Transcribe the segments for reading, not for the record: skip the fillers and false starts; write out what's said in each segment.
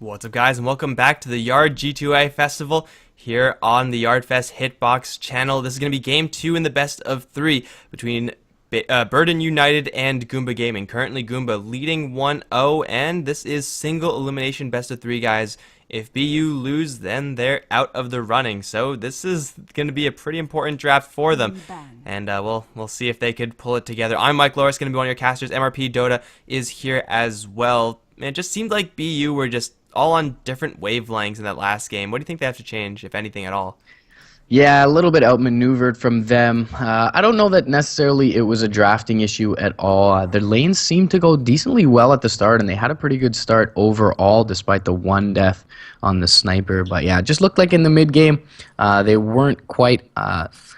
What's up, guys, and welcome back to the Yard G2A Festival here on the Yardfest Hitbox channel. This is going to be Game 2 in the best of 3 between Burden United and Goomba Gaming. Currently, Goomba leading 1-0, and this is single elimination best of 3, guys. If BU lose, then they're out of the running. So this is going to be a pretty important draft for them, and we'll see if they could pull it together. I'm Mikelorus, going to be one of your casters. MRP Dota is here as well. Man, it just seemed like BU were just all on different wavelengths in that last game. What do you think they have to change, if anything at all? Yeah, a little bit outmaneuvered from them. I don't know that necessarily it was a drafting issue at all. Their lanes seemed to go decently well at the start, and they had a pretty good start overall despite the one death on the sniper. But yeah, it just looked like in the mid game they weren't quite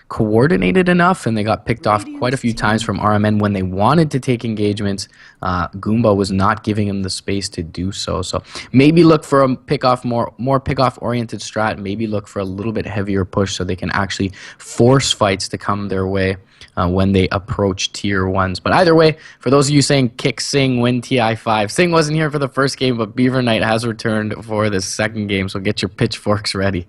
coordinated enough, and they got picked off quite a few times from RMN when they wanted to take engagements. Goomba was not giving them the space to do so. So maybe look for a pick-off, more pick-off oriented strat. Maybe look for a little bit heavier push so they can actually force fights to come their way when they approach tier 1s. But either way, for those of you saying kick Sing, win TI5, Sing wasn't here for the first game, but Beaver Knight has returned for the second game, so get your pitchforks ready.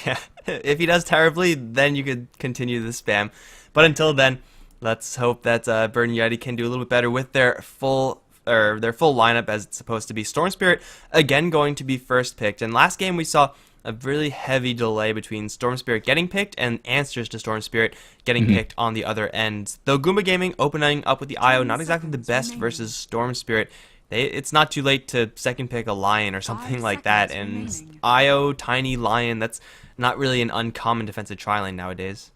Yeah, if he does terribly, then you could continue the spam. But until then, let's hope that Burden United can do a little bit better with their full lineup as it's supposed to be. Storm Spirit again going to be first picked, and last game we saw a really heavy delay between Storm Spirit getting picked and answers to Storm Spirit getting picked on the other end. Though Goomba Gaming opening up with the IO, not exactly the best versus Storm Spirit. It's not too late to second pick a Lion or something like that, and IO, Tiny, Lion, that's not really an uncommon defensive tri-lane nowadays.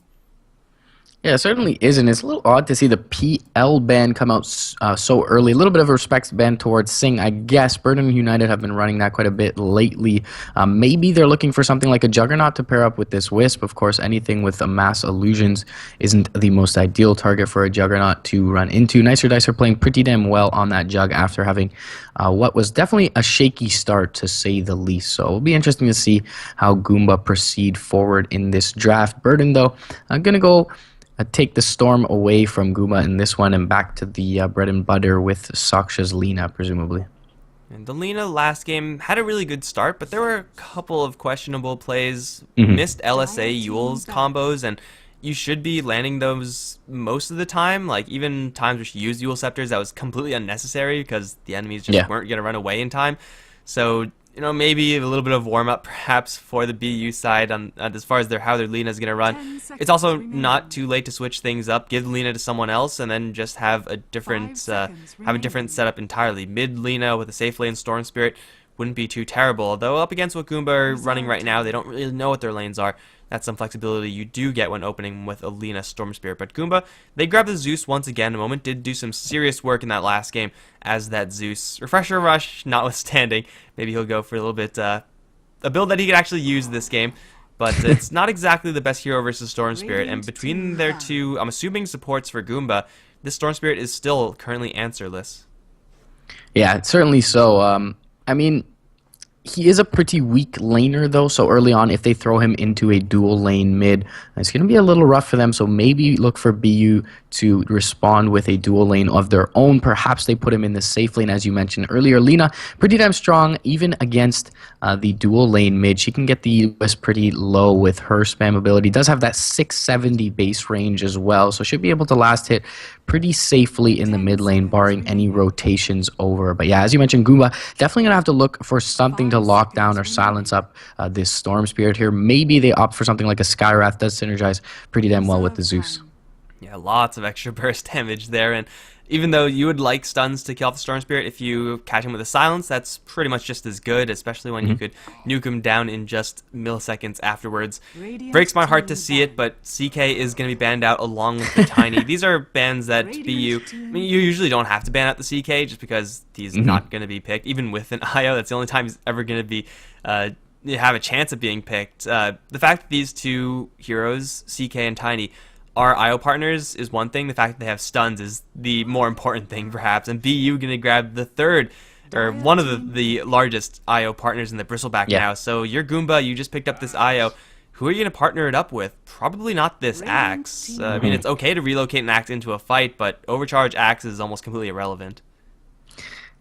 Yeah, it certainly isn't. It's a little odd to see the PL ban come out so early. A little bit of a respect ban towards Sing, I guess. Burden United have been running that quite a bit lately. Maybe they're looking for something like a Juggernaut to pair up with this Wisp. Of course, anything with Mass Illusions isn't the most ideal target for a Juggernaut to run into. Nicer Dice are playing pretty damn well on that Jug after having what was definitely a shaky start, to say the least. So it'll be interesting to see how Goomba proceed forward in this draft. Burden, though, I'm going to go take the storm away from Goomba in this one and back to the bread and butter with Saksha's Lina, presumably. And the Lina last game had a really good start, but there were a couple of questionable plays, missed LSA Yule's combos, and you should be landing those most of the time. Like, even times where she used Yule Scepters, that was completely unnecessary because the enemies just weren't going to run away in time. So, you know, maybe a little bit of warm-up perhaps for the BU side on as far as how their Lina is going to run. It's also not too late to switch things up, give Lina to someone else, and then just have a different setup entirely. Mid Lina with a safe lane Storm Spirit wouldn't be too terrible. Although up against what Goomba are running right now, they don't really know what their lanes are. That's some flexibility you do get when opening with a Lina Storm Spirit. But Goomba, they grabbed the Zeus once again. The moment did do some serious work in that last game as that Zeus. Refresher Rush notwithstanding, maybe he'll go for a little bit, a build that he could actually use this game. But it's not exactly the best hero versus Storm Spirit. And between their two, I'm assuming, supports for Goomba, this Storm Spirit is still currently answerless. Yeah, certainly so. I mean, he is a pretty weak laner, though, so early on, if they throw him into a dual lane mid, it's going to be a little rough for them, so maybe look for BU to respond with a dual lane of their own. Perhaps they put him in the safe lane, as you mentioned earlier. Lina, pretty damn strong, even against the dual lane mid. She can get the US pretty low with her spam ability. Does have that 670 base range as well, so should be able to last hit pretty safely in the mid lane, barring any rotations over. But yeah, as you mentioned, Goomba definitely going to have to look for something to lock down or silence up this Storm Spirit here. Maybe they opt for something like a Skywrath. Does synergize pretty damn well with the Zeus. Yeah, lots of extra burst damage there, and even though you would like stuns to kill off the Storm Spirit, if you catch him with a silence, that's pretty much just as good, especially when you could nuke him down in just milliseconds afterwards. Breaks my heart to see it, but CK is going to be banned out along with the Tiny. These are bans that BU, I mean, you usually don't have to ban out the CK just because he's not going to be picked. Even with an IO, that's the only time he's ever going to be have a chance of being picked. The fact that these two heroes, CK and Tiny, are IO partners is one thing. The fact that they have stuns is the more important thing, perhaps. And BU going to grab the third, or one of the largest IO partners in the Bristleback now. So your Goomba, you just picked up this IO. Who are you going to partner it up with? Probably not this Axe. I mean, it's okay to relocate an Axe into a fight, but Overcharge Axe is almost completely irrelevant.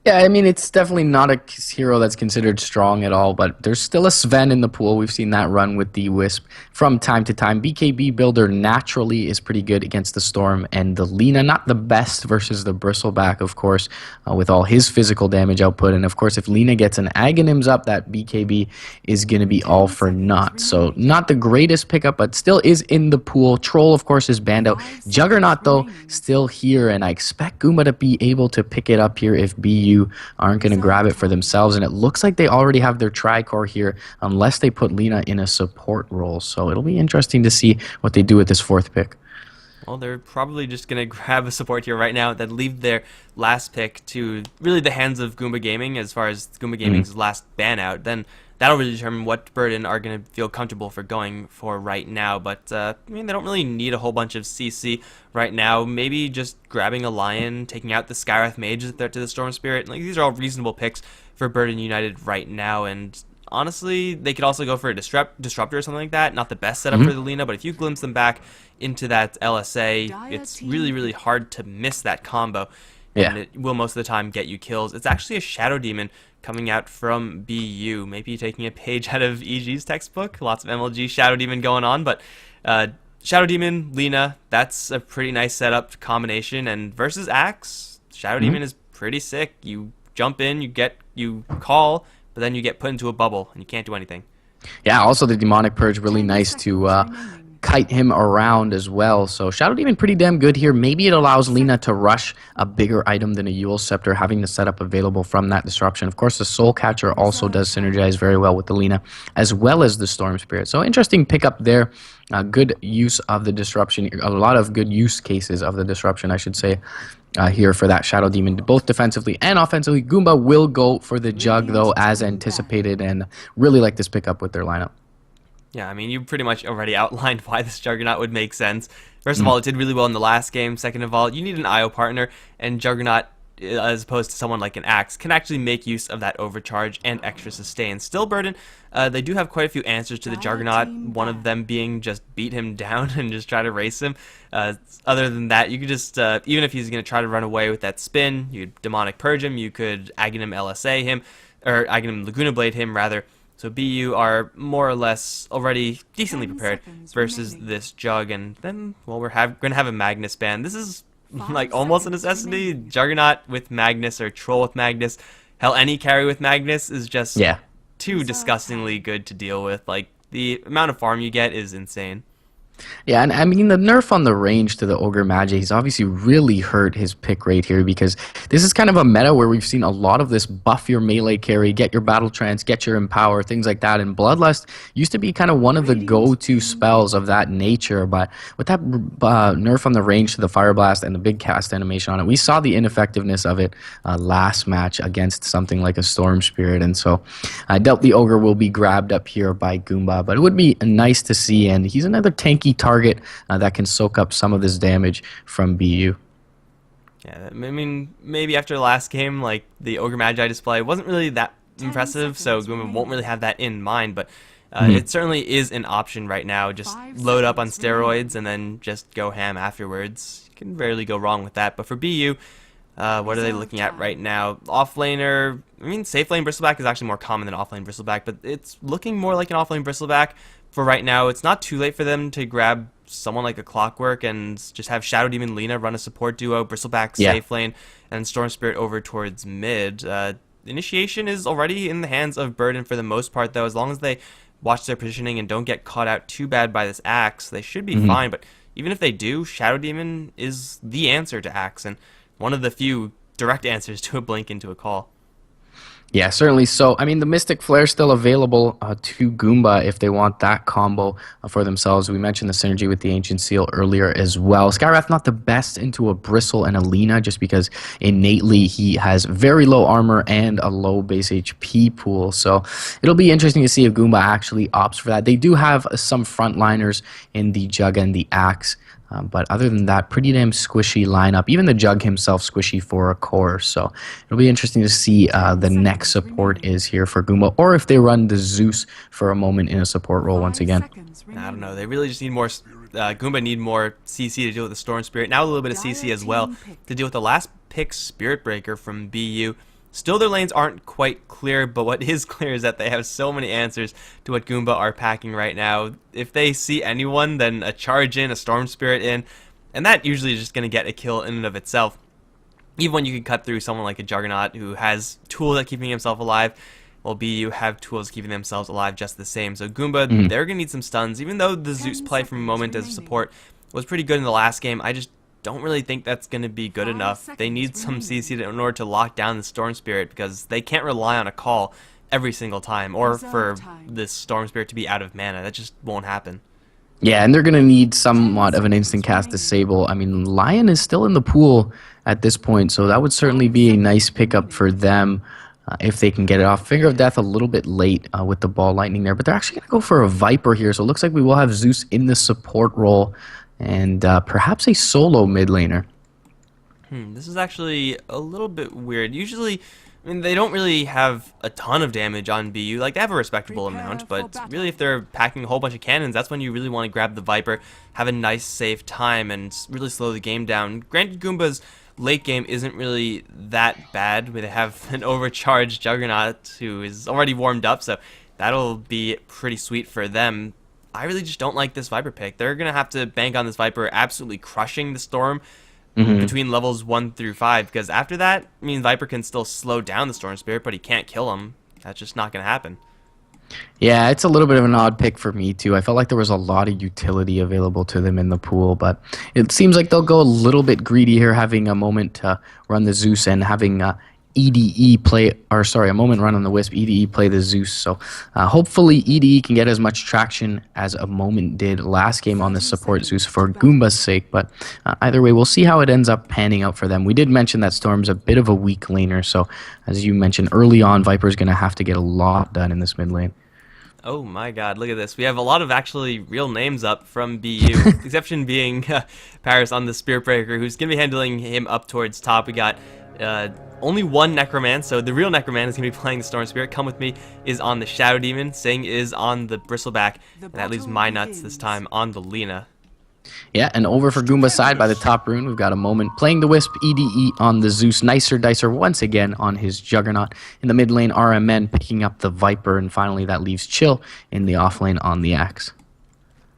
Yeah, I mean, it's definitely not a hero that's considered strong at all, but there's still a Sven in the pool. We've seen that run with the Wisp from time to time. BKB builder naturally is pretty good against the Storm, and the Lina, not the best versus the Bristleback, of course, with all his physical damage output. And of course, if Lina gets an Aghanims up, that BKB is going to be all for naught. So, not the greatest pickup, but still is in the pool. Troll, of course, is banned out. Juggernaut, though, still here, and I expect Goomba to be able to pick it up here if BU aren't going to grab it for themselves, and it looks like they already have their Tricore here unless they put Lina in a support role. So it'll be interesting to see what they do with this 4th pick. Well, they're probably just going to grab a support here right now, then leave their last pick to really the hands of Goomba Gaming as far as Goomba Gaming's last ban out. Then that'll really determine what Burden are going to feel comfortable for going for right now. But, I mean, they don't really need a whole bunch of CC right now. Maybe just grabbing a Lion, taking out the Skywrath Mage as a threat to the Storm Spirit. Like, these are all reasonable picks for Burden United right now. And honestly, they could also go for a Disruptor or something like that. Not the best setup for the Lina, but if you glimpse them back into that LSA, it's really, really hard to miss that combo. Yeah. And it will most of the time get you kills. It's actually a Shadow Demon coming out from BU. Maybe taking a page out of EG's textbook. Lots of MLG Shadow Demon going on, but Shadow Demon, Lina, that's a pretty nice setup combination. And versus Axe, Shadow Demon is pretty sick. You jump in, you call, but then you get put into a bubble and you can't do anything. Yeah, also the Demonic Purge, really nice to kite him around as well. So Shadow Demon pretty damn good here. Maybe it allows Lina to rush a bigger item than a Eul Scepter, having the setup available from that disruption. Of course, the Soul Catcher also does synergize very well with the Lina, as well as the Storm Spirit. So interesting pickup there. Good use of the disruption. A lot of good use cases of the disruption, I should say, here for that Shadow Demon, both defensively and offensively. Goomba will go for the Jug, though, as anticipated, and really like this pickup with their lineup. Yeah, I mean, you pretty much already outlined why this Juggernaut would make sense. First of all, it did really well in the last game. Second of all, you need an IO partner, and Juggernaut, as opposed to someone like an Axe, can actually make use of that overcharge and extra sustain. Still, Burden, they do have quite a few answers to the Juggernaut, one of them being just beat him down and just try to race him. Other than that, you could just, even if he's going to try to run away with that spin, you could Demonic Purge him, you could Aghanim LSA him, or Aghanim Laguna Blade him, rather. So BU are more or less already decently prepared versus this Jug, and then, well, we're going to have a Magnus ban. This is like almost a necessity. Juggernaut with Magnus or Troll with Magnus. Hell, any carry with Magnus is just too disgustingly good to deal with. Like, the amount of farm you get is insane. Yeah, and I mean, the nerf on the range to the Ogre Magi, he's obviously really hurt his pick rate here, because this is kind of a meta where we've seen a lot of this buff your melee carry, get your battle trance, get your empower, things like that, and Bloodlust used to be kind of one of the go-to spells of that nature, but with that nerf on the range to the Fire Blast and the big cast animation on it, we saw the ineffectiveness of it last match against something like a Storm Spirit, and so I doubt the Ogre will be grabbed up here by Goomba, but it would be nice to see, and he's another tanky target that can soak up some of this damage from BU. Yeah, I mean, maybe after the last game, like, the Ogre Magi display wasn't really that impressive, so Goomba won't really have that in mind, but it certainly is an option right now. Just load up on steroids and then just go ham afterwards. You can rarely go wrong with that, but for BU, what are they looking at right now? Offlaner, I mean, safe lane Bristleback is actually more common than offlane Bristleback, but it's looking more like an offlane Bristleback for right now. It's not too late for them to grab someone like a Clockwork and just have Shadow Demon Lina run a support duo, Bristleback safe lane, and Storm Spirit over towards mid. Initiation is already in the hands of Burden for the most part, though. As long as they watch their positioning and don't get caught out too bad by this Axe, they should be fine. But even if they do, Shadow Demon is the answer to Axe, and one of the few direct answers to a blink into a call. Yeah, certainly. So, I mean, the Mystic Flare is still available to Goomba if they want that combo for themselves. We mentioned the synergy with the Ancient Seal earlier as well. Skywrath not the best into a Bristle and a Lina, just because innately he has very low armor and a low base HP pool. So it'll be interesting to see if Goomba actually opts for that. They do have some frontliners in the Jug and the Axe. But other than that, pretty damn squishy lineup. Even the Jug himself squishy for a core. So it'll be interesting to see the next support is here for Goomba, or if they run the Zeus for a moment in a support role once again. I don't know. They really just need more. Goomba need more CC to deal with the Storm Spirit. Now a little bit of CC as well to deal with the last pick Spirit Breaker from BU. Still, their lanes aren't quite clear, but what is clear is that they have so many answers to what Goomba are packing right now. If they see anyone, then a charge in, a Storm Spirit in, and that usually is just going to get a kill in and of itself. Even when you can cut through someone like a Juggernaut who has tools at keeping himself alive, well, BU have tools keeping themselves alive just the same. So Goomba, they're going to need some stuns. Even though the Zeus play from a moment as support was pretty good in the last game, I just don't really think that's going to be good enough. They need some CC in order to lock down the Storm Spirit because they can't rely on a call every single time or for this Storm Spirit to be out of mana. That just won't happen. Yeah, and they're going to need somewhat of an instant cast disable. I mean, Lion is still in the pool at this point, so that would certainly be a nice pickup for them if they can get it off. Finger of Death a little bit late with the ball lightning there, but they're actually going to go for a Viper here, so it looks like we will have Zeus in the support role and perhaps a solo mid laner. This is actually a little bit weird. Usually, I mean, they don't really have a ton of damage on BU. Like, they have a respectable amount, but really if they're packing a whole bunch of cannons, that's when you really want to grab the Viper, have a nice safe time, and really slow the game down. Granted, Goomba's late game isn't really that bad. They have an overcharged Juggernaut who is already warmed up, so that'll be pretty sweet for them. I really just don't like this Viper pick. They're going to have to bank on this Viper absolutely crushing the Storm between levels 1 through 5, because after that, I mean, Viper can still slow down the Storm Spirit, but he can't kill him. That's just not going to happen. Yeah, it's a little bit of an odd pick for me, too. I felt like there was a lot of utility available to them in the pool, but it seems like they'll go a little bit greedy here, having a moment to run the Zeus and having EDE play, or sorry, a moment run on the Wisp, EDE play the Zeus. So hopefully EDE can get as much traction as a moment did last game on the support Zeus for Goomba's sake. But either way, we'll see how it ends up panning out for them. We did mention that Storm's a bit of a weak laner, so as you mentioned early on, Viper's going to have to get a lot done in this mid lane. Oh my god, look at this. We have a lot of actually real names up from BU, exception being Paris on the Spirit Breaker, who's going to be handling him up towards top. We got only one Necroman, so the real Necroman is going to be playing the Storm Spirit. Come With Me is on the Shadow Demon. Sing is on the Bristleback, and that leaves My Nuts this time on the Lina. Yeah, and over for Goomba's side by the top rune, we've got a moment playing the Wisp, EDE on the Zeus, Nicer Dicer once again on his Juggernaut. In the mid lane, RMN picking up the Viper, and finally that leaves Chill in the off lane on the Axe.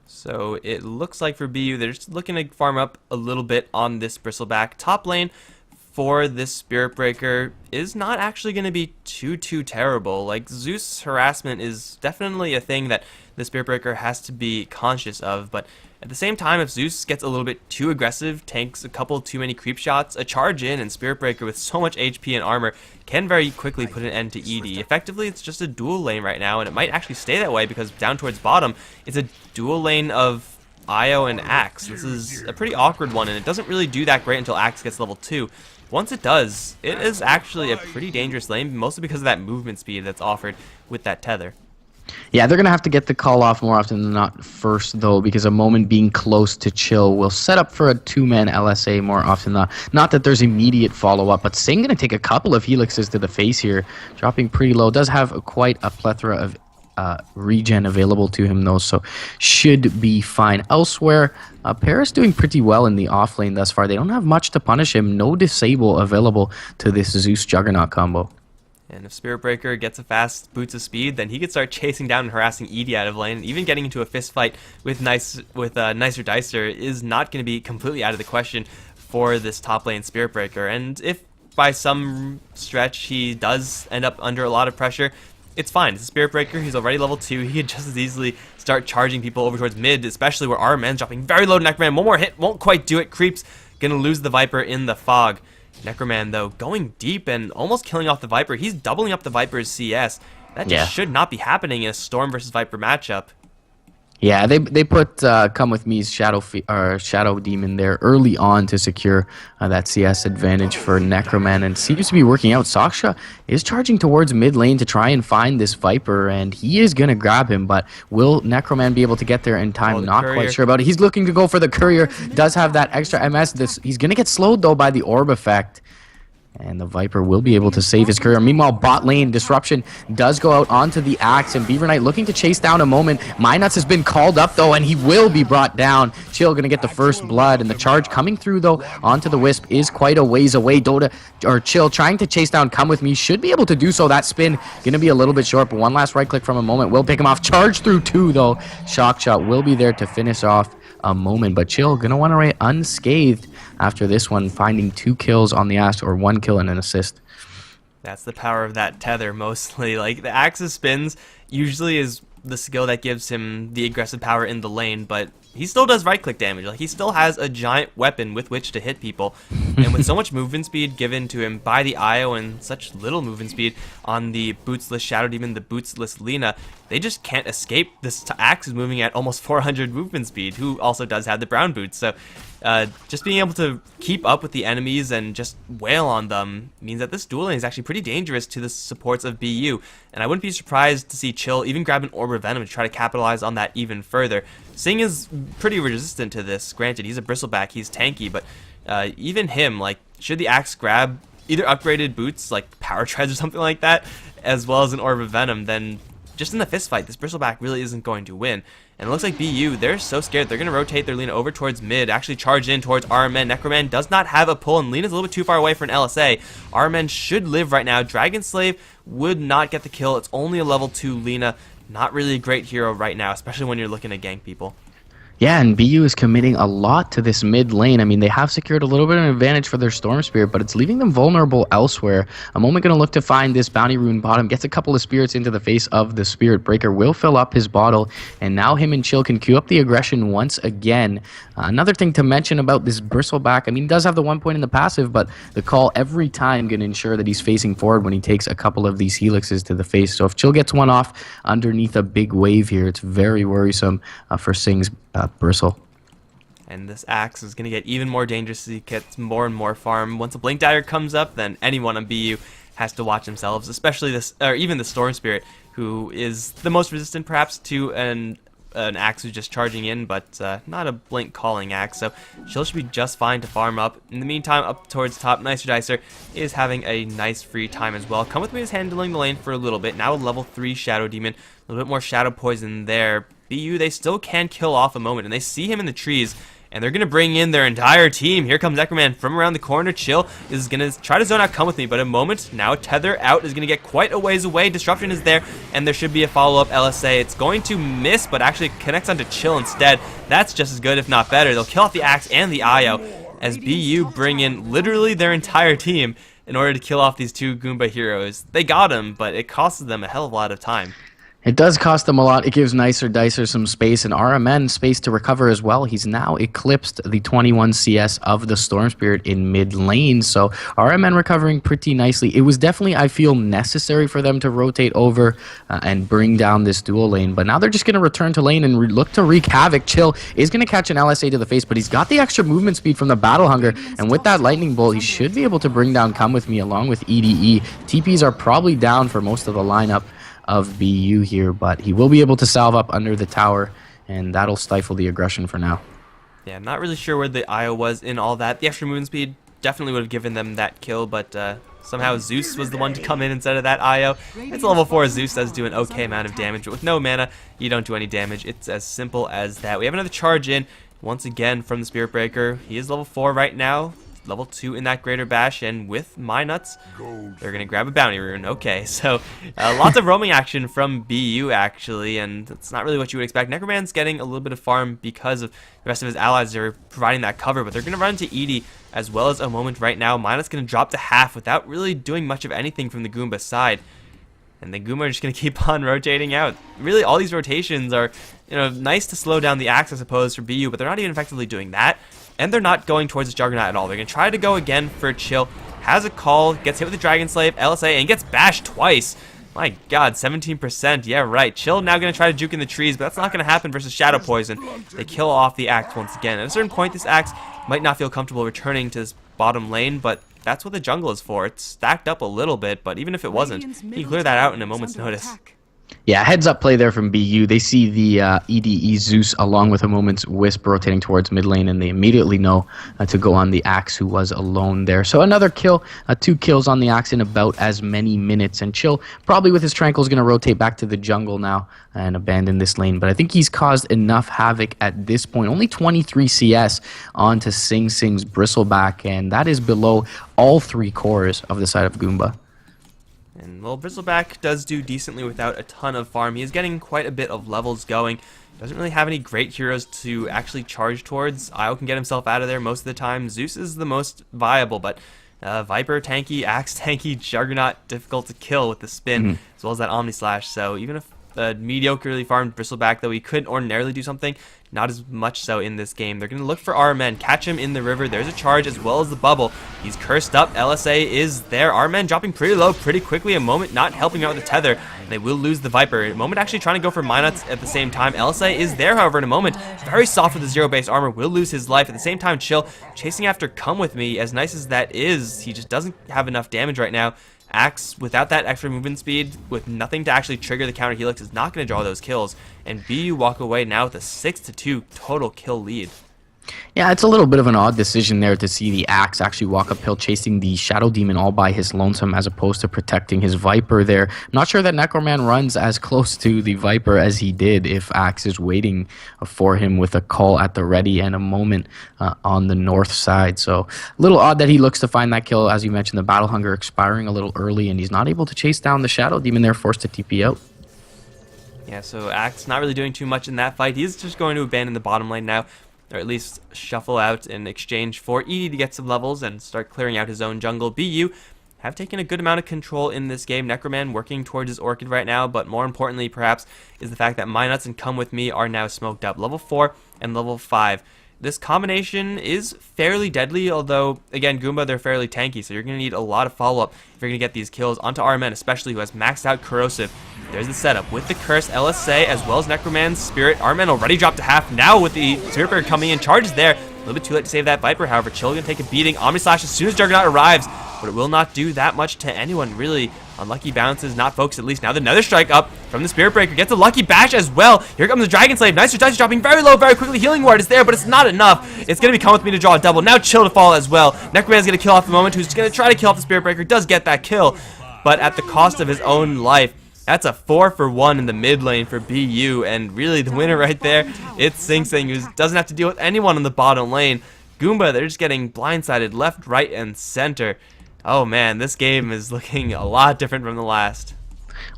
So it looks like for BU, they're just looking to farm up a little bit on this Bristleback. Top lane for this Spirit Breaker is not actually going to be too terrible. Like, Zeus harassment is definitely a thing that the Spirit Breaker has to be conscious of, but at the same time, if Zeus gets a little bit too aggressive, tanks a couple too many creep shots, a charge in and Spirit Breaker with so much HP and armor can very quickly put an end to ED. Effectively, it's just a dual lane right now, and it might actually stay that way because down towards bottom, it's a dual lane of Io and Axe. This is a pretty awkward one, and it doesn't really do that great until Axe gets level 2. Once it does, it is actually a pretty dangerous lane, mostly because of that movement speed that's offered with that tether. Yeah, they're going to have to get the call off more often than not first, though, because a moment being close to Chill will set up for a two-man LSA more often than not. Not that there's immediate follow-up, but Sing going to take a couple of helixes to the face here, dropping pretty low. Does have quite a plethora of regen available to him, though, so should be fine. Elsewhere, Paris doing pretty well in the off lane thus far. They don't have much to punish him. No disable available to this Zeus Juggernaut combo. And if Spirit Breaker gets a fast boots of speed, then he could start chasing down and harassing ED out of lane. And even getting into a fist fight with Nicer Dicer is not going to be completely out of the question for this top lane Spirit Breaker. And if by some stretch he does end up under a lot of pressure, it's fine. It's a Spirit Breaker. He's already level 2. He could just as easily start charging people over towards mid, especially where RMN's dropping very low to Necroman. One more hit, won't quite do it. Creeps, gonna lose the Viper in the fog. Necroman, though, going deep and almost killing off the Viper. He's doubling up the Viper's CS. That just should not be happening in a Storm versus Viper matchup. Yeah, they put Come With Me's Shadow Demon there early on to secure that CS advantage for Necroman, and seems to be working out. Saksha is charging towards mid lane to try and find this Viper, and he is going to grab him, but will Necroman be able to get there in time? Not quite sure about it. He's looking to go for the Courier, does have that extra MS. He's going to get slowed, though, by the Orb effect. And the Viper will be able to save his career. Meanwhile, bot lane disruption does go out onto the Axe, and Beaver Knight looking to chase down a moment. Minuts has been called up though, and he will be brought down. Chill gonna get the first blood, and the charge coming through though onto the Wisp is quite a ways away. Dota or Chill trying to chase down Come With Me should be able to do so. That spin gonna be a little bit short, but one last right click from a moment will pick him off. Charge through two though. Shock shot will be there to finish off a moment, but Chill gonna want to rate unscathed after this one, finding 2 kills on the Axe, or 1 kill and an assist. That's the power of that tether mostly. Like, the Axe's spins usually is the skill that gives him the aggressive power in the lane, but he still does right click damage. Like, he still has a giant weapon with which to hit people, and with so much movement speed given to him by the IO and such little movement speed on the bootsless Shadow Demon, the bootsless Lina, they just can't escape. This Axe is moving at almost 400 movement speed, who also does have the brown boots, so just being able to keep up with the enemies and just wail on them means that this duel lane is actually pretty dangerous to the supports of BU, and I wouldn't be surprised to see Chill even grab an Orb of Venom to try to capitalize on that even further. Sing is pretty resistant to this. Granted, he's a bristleback, he's tanky, but even him, like, should the Axe grab either upgraded boots, like Power Treads or something like that, as well as an Orb of Venom, then just in the fist fight, this bristleback really isn't going to win. And it looks like BU, they're so scared, they're going to rotate their Lina over towards mid, actually charge in towards RMN. Necroman does not have a pull, and Lina's a little bit too far away for an LSA. RMN should live right now. Dragon Slave would not get the kill. It's only a level 2 Lina. Not really a great hero right now, especially when you're looking to gank people. Yeah, and BU is committing a lot to this mid lane. I mean, they have secured a little bit of an advantage for their Storm Spirit, but it's leaving them vulnerable elsewhere. A moment going to look to find this Bounty Rune bottom, gets a couple of spirits into the face of the Spirit Breaker, will fill up his bottle, and now him and Chill can queue up the aggression once again. Another thing to mention about this Bristleback, I mean, he does have the 1 point in the passive, but the call every time going to ensure that he's facing forward when he takes a couple of these helixes to the face. So if Chill gets one off underneath a big wave here, it's very worrisome for Sing's Bristle. And this Axe is going to get even more dangerous as he gets more and more farm. Once a Blink Dagger comes up, then anyone on BU has to watch themselves, especially this, or even the Storm Spirit, who is the most resistant perhaps to an Axe who's just charging in, but not a blink calling Axe, so Chill should be just fine to farm up. In the meantime, up towards top, Nicer Dicer is having a nice free time as well. Come With Me is handling the lane for a little bit, now a level 3 Shadow Demon, a little bit more Shadow Poison there. BU, they still can kill off a moment, and they see him in the trees, and they're going to bring in their entire team. Here comes Necroman from around the corner. Chill is going to try to zone out Come With Me, but a moment, now Tether out is going to get quite a ways away. Disruption is there, and there should be a follow-up LSA. It's going to miss, but actually connects onto Chill instead. That's just as good, if not better. They'll kill off the Axe and the IO, as BU bring in literally their entire team in order to kill off these 2 Goomba heroes. They got him, but it costed them a hell of a lot of time. It does cost them a lot. It gives Nicer Dicer some space, and RMN space to recover as well. He's now eclipsed the 21 CS of the Storm Spirit in mid lane, so RMN recovering pretty nicely. It was definitely, I feel, necessary for them to rotate over and bring down this dual lane, but now they're just going to return to lane and look to wreak havoc. Chill is going to catch an LSA to the face, but he's got the extra movement speed from the Battle Hunger, and with that Lightning Bolt, he should be able to bring down Come With Me along with EDE. TPs are probably down for most of the lineup of BU here, but he will be able to salve up under the tower, and that'll stifle the aggression for now. Yeah, I'm not really sure where the IO was in all that. The extra movement speed definitely would have given them that kill, but somehow Zeus was the one to come in instead of that IO. It's a level 4 Zeus does do an okay amount of damage, but with no mana, you don't do any damage. It's as simple as that. We have another charge in, once again from the Spirit Breaker. He is level 4 right now. Level 2 in that Greater Bash, and with Minuts, they're going to grab a Bounty Rune. Okay, so lots of roaming action from BU, actually, and that's not really what you would expect. Necroman's getting a little bit of farm because of the rest of his allies are providing that cover, but they're going to run into Edie as well as a moment right now. Minuts going to drop to half without really doing much of anything from the Goomba side. And then Goomba are just going to keep on rotating out. Really, all these rotations are, nice to slow down the Axe, I suppose, for BU, but they're not even effectively doing that. And they're not going towards the Juggernaut at all. They're going to try to go again for Chill. Has a call, gets hit with the Dragon Slave, LSA, and gets bashed twice. My god, 17%. Yeah, right. Chill now going to try to juke in the trees, but that's not going to happen versus Shadow Poison. They kill off the Axe once again. At a certain point, this Axe might not feel comfortable returning to this bottom lane, but that's what the jungle is for. It's stacked up a little bit, but even if it wasn't, you can clear that out in a moment's notice. Yeah, heads up play there from BU. They see the EDE Zeus along with a moment's wisp rotating towards mid lane, and they immediately know to go on the Axe, who was alone there. So another kill, 2 kills on the Axe in about as many minutes. And Chill, probably with his Tranquil, is going to rotate back to the jungle now and abandon this lane. But I think he's caused enough havoc at this point. Only 23 CS onto Sing Sing's Bristleback, and that is below all 3 cores of the side of Goomba. And well, Bristleback does do decently without a ton of farm. He is getting quite a bit of levels going. Doesn't really have any great heroes to actually charge towards. Io can get himself out of there most of the time. Zeus is the most viable, but Viper tanky, Axe tanky, Juggernaut difficult to kill with the spin, as well as that Omni Slash. So even if a mediocrely farmed Bristleback, though he could ordinarily do something, not as much so in this game. They're going to look for our men, catch him in the river. There's a charge as well as the bubble. He's cursed up. LSA is there. Our men dropping pretty low pretty quickly. A moment not helping out with the tether. They will lose the Viper. A moment actually trying to go for Minuts at the same time. LSA is there, however, in a moment. Very soft with the zero base armor. Will lose his life. At the same time, Chill chasing after Come With Me. As nice as that is, he just doesn't have enough damage right now. Axe, without that extra movement speed, with nothing to actually trigger the counter helix, is not going to draw those kills. And BU walk away now with a 6-2 total kill lead. Yeah, it's a little bit of an odd decision there to see the Axe actually walk uphill chasing the Shadow Demon all by his lonesome as opposed to protecting his Viper there. Not sure that Necroman runs as close to the Viper as he did if Axe is waiting for him with a call at the ready and a moment on the north side. So a little odd that he looks to find that kill. As you mentioned, the Battle Hunger expiring a little early and he's not able to chase down the Shadow Demon there, forced to TP out. Yeah, so Axe not really doing too much in that fight. He's just going to abandon the bottom lane now, or at least shuffle out in exchange for ED to get some levels and start clearing out his own jungle. BU have taken a good amount of control in this game. Necroman working towards his Orchid right now, but more importantly perhaps is the fact that Minuts and Come With Me are now smoked up. Level 4 and level 5. This combination is fairly deadly, although, again, Goomba, they're fairly tanky, so you're going to need a lot of follow-up if you're going to get these kills onto our men, especially who has maxed out Corrosive. There's the setup with the Curse, LSA, as well as Necroman's Spirit. Our men already dropped to half now with the Spirit Bird coming in. Charges there. A little bit too late to save that Viper, however. Chill going to take a beating. Omni Slash as soon as Juggernaut arrives, but it will not do that much to anyone, really. Unlucky bounces, not focused at least. Now the Nether Strike up from the Spirit Breaker. Gets a lucky bash as well. Here comes the Dragon Slave. Nice Dice dropping very low, very quickly. Healing Ward is there, but it's not enough. It's going to be Come With Me to draw a double. Now Chill to fall as well. Necroman's going to kill off the moment, who's going to try to kill off the Spirit Breaker. Does get that kill, but at the cost of his own life. That's a 4-for-1 in the mid lane for BU, and really the winner right there, it's Sing Sing, who doesn't have to deal with anyone in the bottom lane. Goomba, they're just getting blindsided left, right, and center. Oh man, this game is looking a lot different from the last.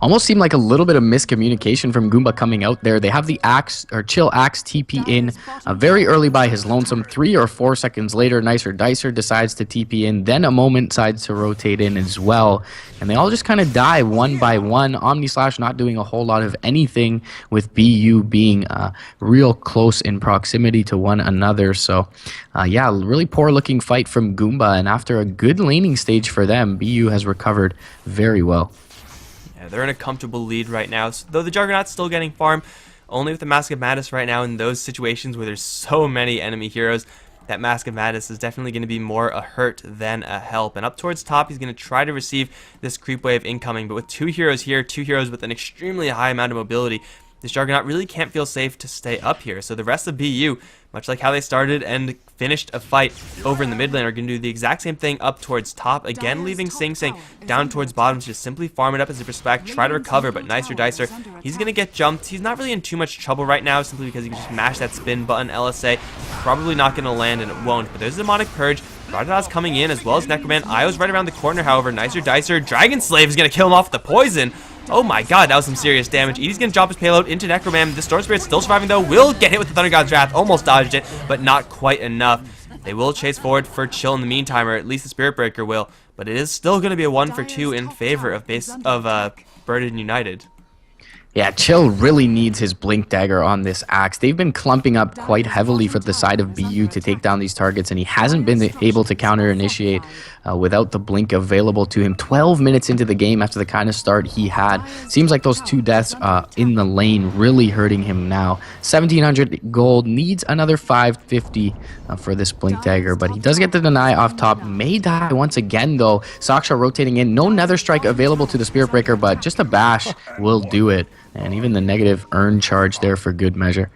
Almost seemed like a little bit of miscommunication from Goomba coming out there. They have the Axe, or Chill Axe TP in very early by his lonesome. 3 or 4 seconds later, Nicer Dicer decides to TP in. Then a moment decides to rotate in as well. And they all just kind of die one by one. Omni Slash not doing a whole lot of anything, with BU being real close in proximity to one another. So, yeah, really poor looking fight from Goomba. And after a good laning stage for them, BU has recovered very well. They're in a comfortable lead right now, so though the Juggernaut's still getting farm, only with the Mask of Madness right now in those situations where there's so many enemy heroes. That Mask of Madness is definitely going to be more a hurt than a help. And up towards top, he's going to try to receive this creep wave incoming, but with 2 heroes here, 2 heroes with an extremely high amount of mobility, this Juggernaut really can't feel safe to stay up here. So the rest of BU, much like how they started and finished a fight over in the mid lane, are going to do the exact same thing up towards top. Again, leaving Sing Sing down towards bottom to just simply farm it up as a respect, try to recover, but Nicer Dicer, he's going to get jumped. He's not really in too much trouble right now, simply because he can just mash that spin button. LSA, probably not going to land, and it won't. But there's the Demonic Purge. Radha's coming in, as well as Necroman. Io's right around the corner, however. Nicer Dicer, Dragon Slave is going to kill him off with the poison. Oh my god, that was some serious damage. Edie's going to drop his payload into Necroman. The Storm Spirit still surviving though. Will get hit with the Thunder God's Wrath. Almost dodged it, but not quite enough. They will chase forward for Chill in the meantime, or at least the Spirit Breaker will. But it is still going to be a 1-for-2 in favor of Burden United. Yeah, Chill really needs his Blink Dagger on this Axe. They've been clumping up quite heavily for the side of BU to take down these targets, and he hasn't been able to counter-initiate without the blink available to him. 12 minutes into the game after the kind of start he had. Seems like those 2 deaths in the lane really hurting him now. 1700 gold, needs another 550 for this blink dagger, but he does get the deny off top. May die once again though. Saksha rotating in, no nether strike available to the Spirit Breaker, but just a bash will do it. And even the negative earn charge there for good measure.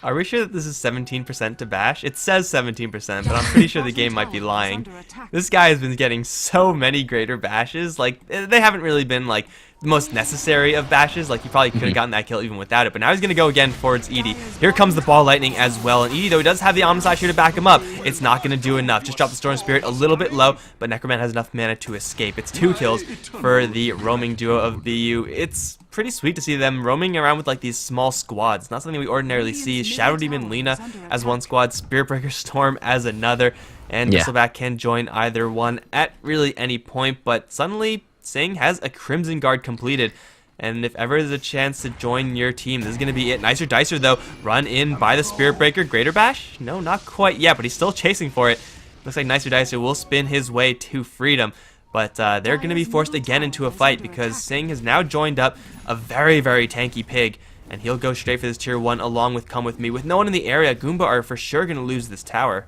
Are we sure that this is 17% to bash? It says 17%, but I'm pretty sure the game might be lying. This guy has been getting so many greater bashes. Like, they haven't really been, like, the most necessary of bashes. Like, he probably could have gotten that kill even without it. But now he's going to go again towards Edie. Here comes the ball lightning as well. And Edie, though he does have the Omnislash here to back him up, it's not going to do enough. Just drop the Storm Spirit a little bit low, but Necroman has enough mana to escape. It's 2 kills for the roaming duo of BU. It's pretty sweet to see them roaming around with like these small squads. Not something we ordinarily see. Shadow Demon Lina as one squad, Spirit Breaker Storm as another, and Bristleback can join either one at really any point. But suddenly Sing has a Crimson Guard completed, and if ever there's a chance to join your team, this is going to be it. Nicer Dicer though, run in by the Spirit Breaker. Greater Bash? No, not quite yet, but he's still chasing for it. Looks like Nicer Dicer will spin his way to freedom. But they're going to be forced again into a fight because Sing has now joined up a very, very tanky pig. And he'll go straight for this tier 1 along with Come With Me. With no one in the area, Goomba are for sure going to lose this tower.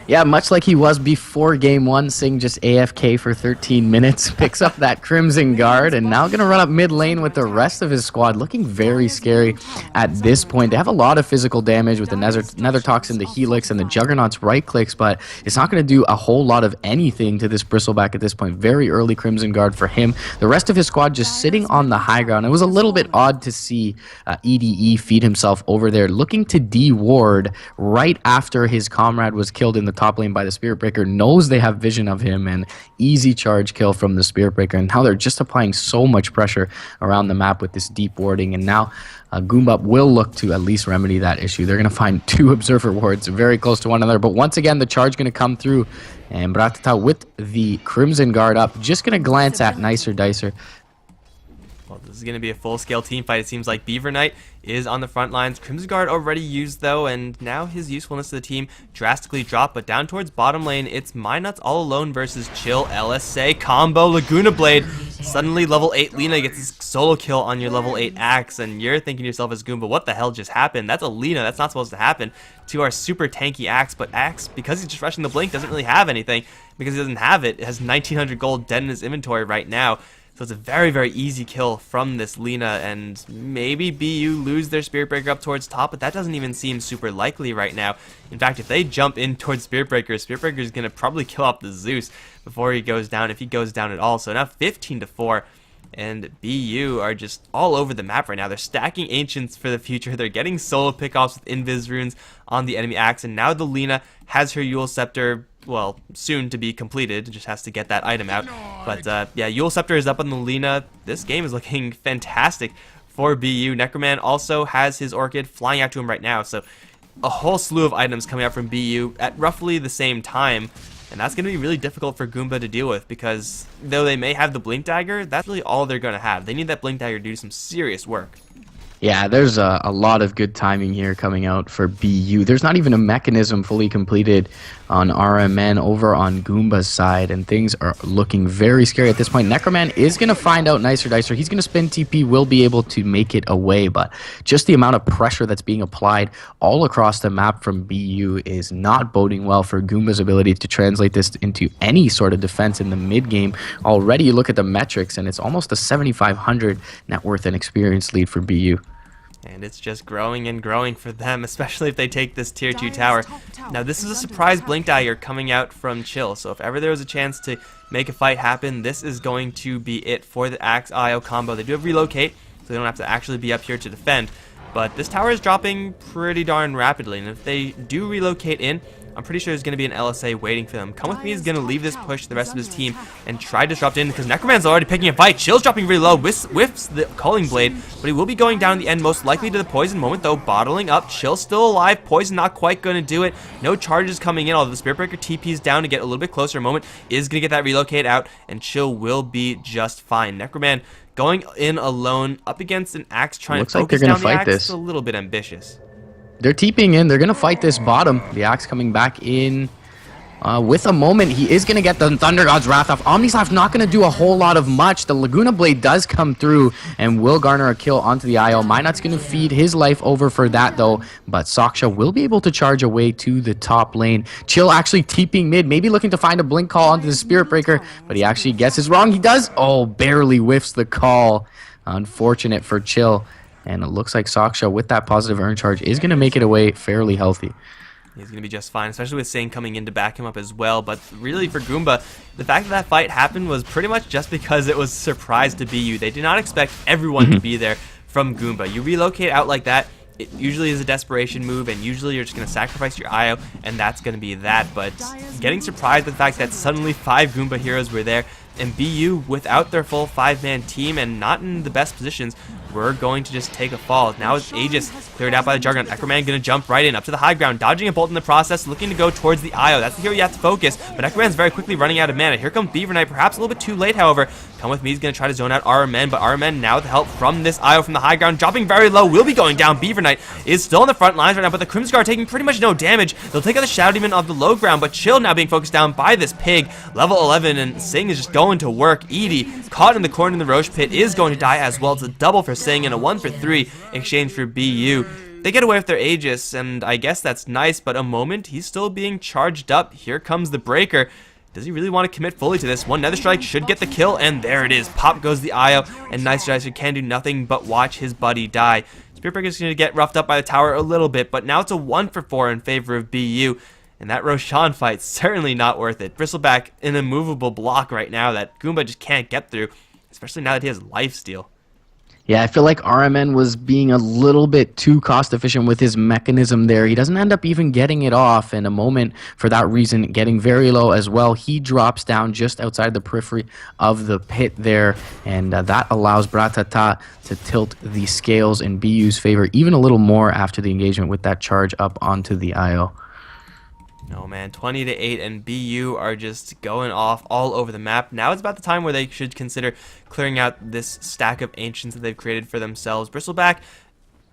Yeah, much like he was before game 1, Sing just AFK for 13 minutes, picks up that Crimson Guard, and now going to run up mid lane with the rest of his squad, looking very scary at this point. They have a lot of physical damage with the Nether Toxin, the Helix, and the Juggernaut's right clicks, but it's not going to do a whole lot of anything to this Bristleback at this point. Very early Crimson Guard for him. The rest of his squad just sitting on the high ground. It was a little bit odd to see EDE feed himself over there, looking to de-ward right after his comrade was killed in the top lane by the Spirit Breaker. Knows they have vision of him, and easy charge kill from the Spirit Breaker. And now they're just applying so much pressure around the map with this deep warding, and now Goomba will look to at least remedy that issue. They're going to find 2 Observer wards very close to one another, but once again the charge going to come through, and Bratata with the Crimson Guard up, just going to glance at Nicer Dicer. Well, this is going to be a full-scale team fight. It seems like Beaver Knight is on the front lines. Crimson Guard already used, though, and now his usefulness to the team drastically dropped. But down towards bottom lane, it's MyNuts all alone versus Chill LSA combo. Laguna Blade. Suddenly, level 8 Lina gets his solo kill on your level 8 Axe, and you're thinking to yourself as Goomba, what the hell just happened? That's a Lina. That's not supposed to happen to our super tanky Axe. But Axe, because he's just rushing the blink, doesn't really have anything. Because he doesn't have it, it has 1900 gold dead in his inventory right now. So it's a very, very easy kill from this Lina, and maybe BU lose their Spirit Breaker up towards top, but that doesn't even seem super likely right now. In fact, if they jump in towards Spirit Breaker is going to probably kill off the Zeus before he goes down, if he goes down at all. So now 15-4, and BU are just all over the map right now. They're stacking Ancients for the future. They're getting solo pickoffs with Invis runes on the enemy Axe, and now the Lina has her Eul Scepter, well, soon to be completed. Just has to get that item out. But yeah, Eul Scepter is up on the Lina. This game is looking fantastic for BU. Necroman also has his Orchid flying out to him right now. So a whole slew of items coming out from BU at roughly the same time. And that's going to be really difficult for Goomba to deal with, because though they may have the Blink Dagger, that's really all they're going to have. They need that Blink Dagger to do some serious work. Yeah, there's a lot of good timing here coming out for BU. There's not even a mechanism fully completed on RMN over on Goomba's side, and things are looking very scary at this point. Necroman is going to find out Nicer Dicer. He's going to spin TP, will be able to make it away, but just the amount of pressure that's being applied all across the map from BU is not boding well for Goomba's ability to translate this into any sort of defense in the mid game. Already you look at the metrics, and it's almost a 7,500 net worth and experience lead for BU. And it's just growing and growing for them, especially if they take this tier 2 tower. Now, this is a surprise Blink Dagger coming out from Chill, so if ever there was a chance to make a fight happen, this is going to be it for the Axe IO combo. They do have Relocate, so they don't have to actually be up here to defend, but this tower is dropping pretty darn rapidly, and if they do relocate in, I'm pretty sure there's going to be an LSA waiting for them. Come With Me is going to leave this push to the rest of his team and try to disrupt in, because Necroman's already picking a fight. Chill's dropping really low, whiffs the Culling Blade, but he will be going down in the end, most likely to the Poison moment, though, bottling up. Chill's still alive. Poison not quite going to do it. No charges coming in, although the Spirit Breaker TP's down to get a little bit closer. Moment is going to get that relocate out, and Chill will be just fine. Necroman going in alone up against an Axe trying to focus down the Axe. It's a little bit ambitious. They're TPing in. They're going to fight this bottom. The Axe coming back in. With a moment, he is going to get the Thunder God's Wrath off. Omnislav not going to do a whole lot of much. The Laguna Blade does come through and will garner a kill onto the IO. Minot's going to feed his life over for that, though. But Saksha will be able to charge away to the top lane. Chill actually TPing mid, maybe looking to find a blink call onto the Spirit Breaker, but he actually guesses wrong. He does. Oh, barely whiffs the call. Unfortunate for Chill. And it looks like Saksha, with that positive earn charge, is going to make it away fairly healthy. He's going to be just fine, especially with Singh coming in to back him up as well. But really, for Goomba, the fact that that fight happened was pretty much just because it was a surprise to BU. They did not expect everyone to be there from Goomba. You relocate out like that, it usually is a desperation move, and usually you're just going to sacrifice your IO, and that's going to be that. But getting surprised with the fact that suddenly 5 Goomba heroes were there, and BU, without their full 5-man team and not in the best positions, we're going to just take a fall. Now it's Aegis cleared out by the Juggernaut. Necroman going to jump right in, up to the high ground, dodging a bolt in the process, looking to go towards the IO. That's the hero you have to focus, but Necroman's very quickly running out of mana. Here comes Beaver Knight, perhaps a little bit too late, however. Come with me, he's going to try to zone out RMN, but RMN now with the help from this IO from the high ground, dropping very low, will be going down. Beaver Knight is still on the front lines right now, but the Crimson Guard taking pretty much no damage. They'll take out the Shadow Demon of the low ground, but Chill now being focused down by this pig. Level 11, and Singh is just going to work. Edie, caught in the corner in the Roche pit, is going to die as well. It's a double for Singh and a 1 for 3 exchange for BU. They get away with their Aegis, and I guess that's nice, but a moment, he's still being charged up. Here comes the Breaker. Does he really want to commit fully to this? One Nether Strike should get the kill, and there it is. Pop goes the IO, and Nice Dicer can do nothing but watch his buddy die. Spirit Breaker is going to get roughed up by the tower a little bit, but now it's a 1 for 4 in favor of BU. And that Roshan fight's certainly not worth it. Bristleback, an immovable block right now that Goomba just can't get through, especially now that he has lifesteal. Yeah, I feel like RMN was being a little bit too cost efficient with his mechanism there. He doesn't end up even getting it off, and a moment for that reason getting very low as well. He drops down just outside the periphery of the pit there, and that allows Bratata to tilt the scales in BU's favor even a little more after the engagement with that charge up onto the IO. No, man, 20 to 8, and BU are just going off all over the map. Now it's about the time where they should consider clearing out this stack of ancients that they've created for themselves. Bristleback,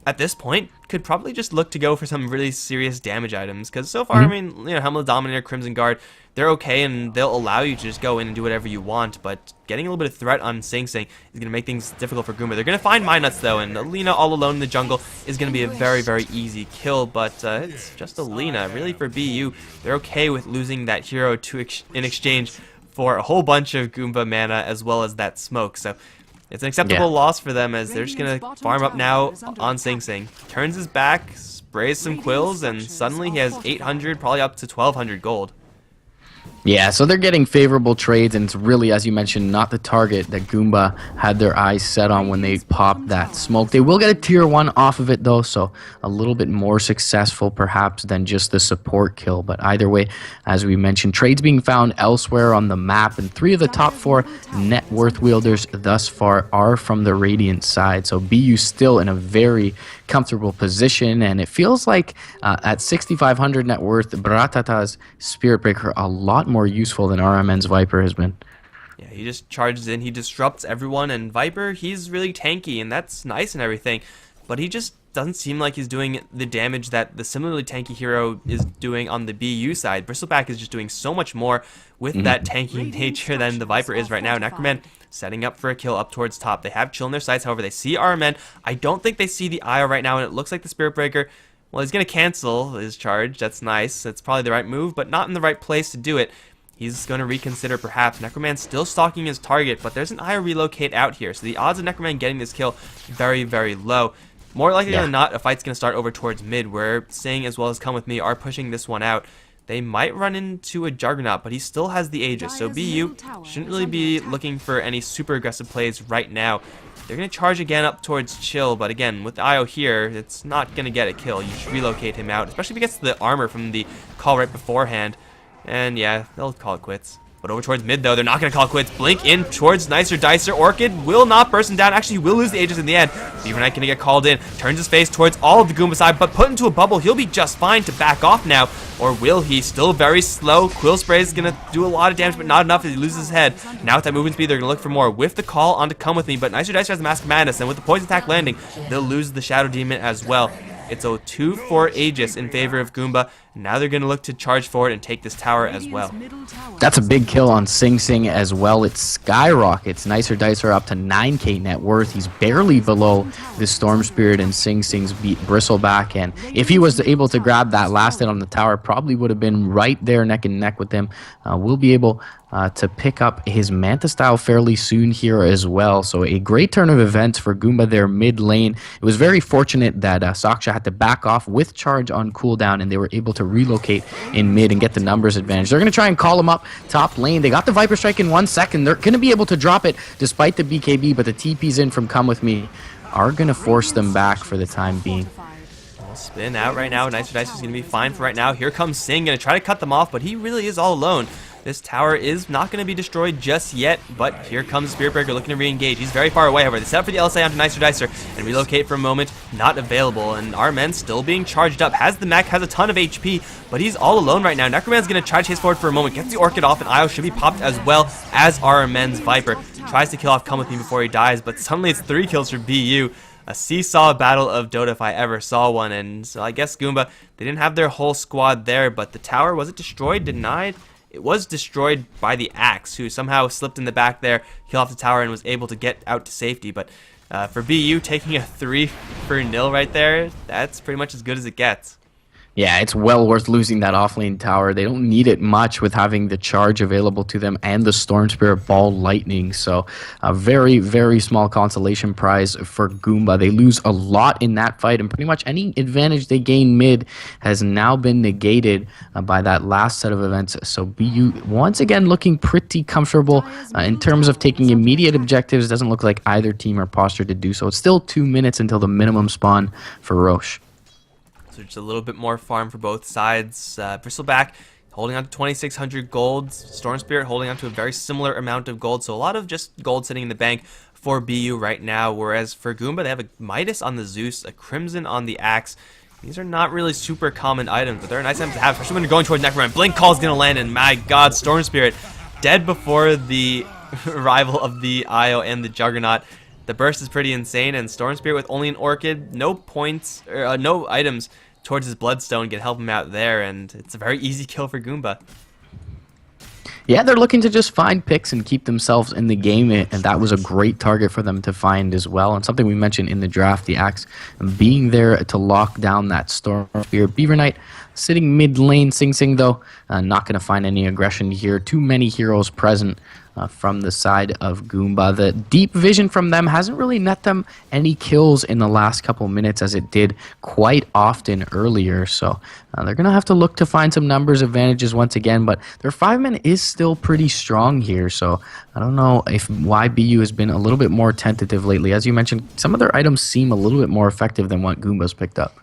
at this point, could probably just look to go for some really serious damage items, because so far, I mean, you know, Helmet Dominator, Crimson Guard, they're okay, and they'll allow you to just go in and do whatever you want, but getting a little bit of threat on Sing Sing is going to make things difficult for Goomba. They're going to find Minuts, though, and Alina all alone in the jungle is going to be a very, very easy kill, but it's just Alina. Really, for BU, they're okay with losing that hero in exchange for a whole bunch of Goomba mana as well as that smoke, so it's an acceptable loss for them, as they're just going to farm up now on Sing Sing. Turns his back, sprays some quills, and suddenly he has 800, probably up to 1,200 gold. Yeah, so they're getting favorable trades, and it's really, as you mentioned, not the target that Goomba had their eyes set on when they popped that smoke. They will get a tier 1 off of it, though, so a little bit more successful, perhaps, than just the support kill. But either way, as we mentioned, trades being found elsewhere on the map, and 3 of the top 4 net worth wielders thus far are from the Radiant side. So BU still in a very comfortable position, and it feels like at 6,500 net worth, Bratata's Spirit Breaker a lot more useful than RMN's Viper has been. Yeah, he just charges in, he disrupts everyone, and Viper, he's really tanky, and that's nice and everything, but he just doesn't seem like he's doing the damage that the similarly tanky hero is doing on the BU side. Bristleback is just doing so much more with that tanky nature than the Viper is right now. Necroman setting up for a kill up towards top. They have Chill in their sights, however, they see RMN. I don't think they see the IO right now, and it looks like the Spirit Breaker, well, he's going to cancel his charge. That's nice. That's probably the right move, but not in the right place to do it. He's going to reconsider perhaps. Necroman's still stalking his target, but there's an IO relocate out here, so the odds of Necroman getting this kill very, very low. More likely than not, a fight's going to start over towards mid, where Sing as well as Come With Me are pushing this one out. They might run into a Juggernaut, but he still has the Aegis, so BU shouldn't really be looking for any super aggressive plays right now. They're going to charge again up towards Chill, but again, with IO here, it's not going to get a kill. You should relocate him out, especially if he gets the armor from the call right beforehand. And yeah, they'll call it quits. But over towards mid, though, they're not going to call it quits. Blink in towards Nicer Dicer. Orchid will not burst him down. Actually, will lose the Aegis in the end. Beaver Knight going to get called in. Turns his face towards all of the Goomba side, but put into a bubble. He'll be just fine to back off now. Or will he? Still very slow. Quill Spray is going to do a lot of damage, but not enough as he loses his head. Now with that movement speed, they're going to look for more. With the call on to Come With Me, but Nicer Dicer has the Mask of Madness, and with the poison attack landing, they'll lose the Shadow Demon as well. It's a 2-4 Aegis in favor of Goomba, Now they're going to look to charge forward and take this tower as well. That's a big kill on Sing Sing as well. It skyrockets Nicer Dicer up to 9k net worth. He's barely below the Storm Spirit and Sing Sing's beat Bristleback. And if he was able to grab that last hit on the tower, probably would have been right there neck and neck with him. We'll be able to pick up his Manta style fairly soon here as well. So a great turn of events for Goomba there mid lane. It was very fortunate that Saksha had to back off with charge on cooldown, and they were able to relocate in mid and get the numbers advantage. They're going to try and call him up top lane. They got the Viper Strike in 1 second. They're going to be able to drop it despite the BKB, but the TP's in from Come With Me are going to force them back for the time being. Spin out right now. Nicer Dice is going to be fine for right now. Here comes Sing, going to try to cut them off, but he really is all alone. This tower is not going to be destroyed just yet, but here comes Spirit Breaker looking to re-engage. He's very far away, however. They set up for the LSA onto Nicer Dicer and relocate for a moment. Not available, and our men still being charged up. Has the mech, has a ton of HP, but he's all alone right now. Necroman's going to try to chase forward for a moment. Gets the Orchid off, and Io should be popped as well as our men's Viper. Tries to kill off Come With Me before he dies, but suddenly it's 3 kills for BU. A seesaw battle of Dota if I ever saw one, and so I guess Goomba, they didn't have their whole squad there, but the tower, was it destroyed, denied? It was destroyed by the Axe, who somehow slipped in the back there, killed off the tower, and was able to get out to safety. But for BU, taking a 3-0 right there, that's pretty much as good as it gets. Yeah, it's well worth losing that offlane tower. They don't need it much with having the charge available to them and the Storm Spirit Ball Lightning. So a very, very small consolation prize for Goomba. They lose a lot in that fight, and pretty much any advantage they gain mid has now been negated by that last set of events. So BU once again looking pretty comfortable in terms of taking immediate objectives. Doesn't look like either team are postured to do so. It's still 2 minutes until the minimum spawn for Roche. So just a little bit more farm for both sides. Bristleback holding on to 2,600 gold. Storm Spirit holding on to a very similar amount of gold. So a lot of just gold sitting in the bank for BU right now. Whereas for Goomba, they have a Midas on the Zeus, a Crimson on the Axe. These are not really super common items, but they're nice items to have, especially when you're going towards Necroman. Blink Call's going to land, and my god, Storm Spirit dead before the arrival of the Io and the Juggernaut. The burst is pretty insane, and Storm Spirit with only an Orchid, no points, or no items towards his Bloodstone can help him out there, and it's a very easy kill for Goomba. Yeah, they're looking to just find picks and keep themselves in the game, and that was a great target for them to find as well. And something we mentioned in the draft, the Axe being there to lock down that Storm Spirit. Beaver Knight sitting mid lane. Sing Sing, though, not going to find any aggression here. Too many heroes present from the side of Goomba. The deep vision from them hasn't really net them any kills in the last couple minutes as it did quite often earlier. So they're going to have to look to find some numbers advantages once again, but their 5-man is still pretty strong here. So I don't know if why BU has been a little bit more tentative lately. As you mentioned, some of their items seem a little bit more effective than what Goomba's picked up.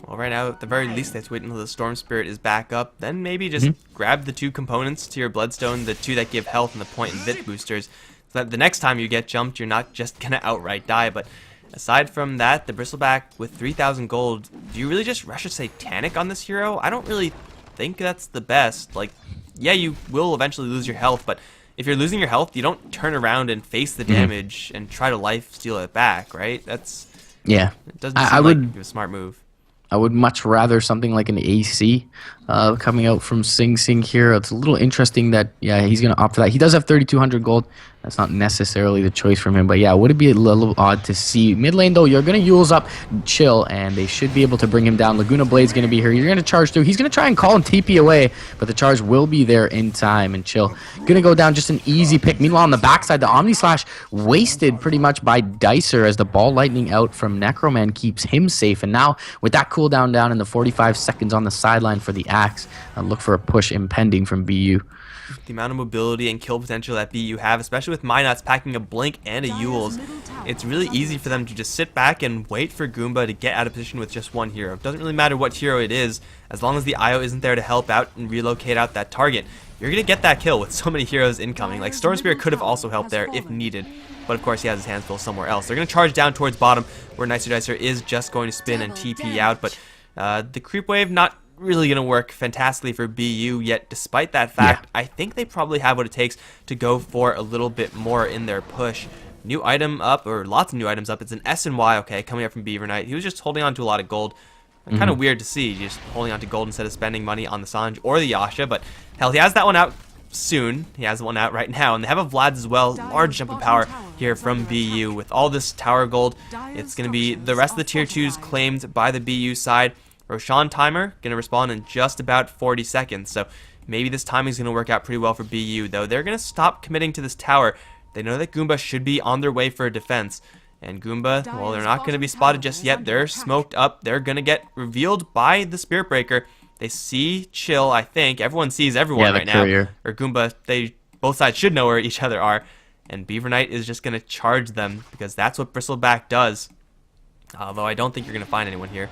Well, right now, at the very least, they have to wait until the Storm Spirit is back up. Then maybe just grab the 2 components to your Bloodstone, the 2 that give health and the point and Vit boosters, so that the next time you get jumped, you're not just going to outright die. But aside from that, the Bristleback with 3,000 gold, do you really just rush a Satanic on this hero? I don't really think that's the best. Like, yeah, you will eventually lose your health, but if you're losing your health, you don't turn around and face the damage and try to life steal it back, right? That's... Yeah. It doesn't seem like a smart move. I would much rather something like an AC coming out from Sing Sing here. It's a little interesting that, yeah, he's going to opt for that. He does have 3,200 gold. That's not necessarily the choice from him. But, yeah, would it be a little odd to see? Mid lane, though, you're going to Yules up Chill, and they should be able to bring him down. Laguna Blade's going to be here. You're going to charge through. He's going to try and call and TP away, but the charge will be there in time. And Chill going to go down, just an easy pick. Meanwhile, on the backside, the Omni Slash wasted pretty much by Dicer as the Ball Lightning out from Necroman keeps him safe. And now, with that cooldown down in the 45 seconds on the sideline for the Axe, look for a push impending from BU. The amount of mobility and kill potential that BU have, especially with Minots packing a Blink and a Yules, it's really easy for them to just sit back and wait for Goomba to get out of position with just one hero. It doesn't really matter what hero it is, as long as the IO isn't there to help out and relocate out that target. You're going to get that kill with so many heroes incoming. Like, Storm Spirit could have also helped there if needed, but of course he has his hands full somewhere else. They're going to charge down towards bottom, where Nicer Dicer is just going to spin and TP out, but the creep wave not really going to work fantastically for BU, yet despite that fact, I think they probably have what it takes to go for a little bit more in their push. New item up, or lots of new items up. It's an S and Y, okay, coming up from Beaver Knight. He was just holding on to a lot of gold. Kind of weird to see, just holding on to gold instead of spending money on the Sanj or the Yasha, but hell, he has that one out soon. He has one out right now, and they have a Vlad's as well. Large jump in power here from BU. With all this tower gold, it's going to be the rest of the tier 2s claimed by the BU side. Roshan timer going to respawn in just about 40 seconds, so maybe this timing is going to work out pretty well for BU, though they're going to stop committing to this tower. They know that Goomba should be on their way for a defense. And Goomba, well, they're not going to be spotted just yet. They're smoked up. They're going to get revealed by the Spirit Breaker. They see Chill, I think. Everyone sees everyone right now. Or Goomba, both sides should know where each other are. And Beaver Knight is just going to charge them because that's what Bristleback does. Although I don't think you're going to find anyone here.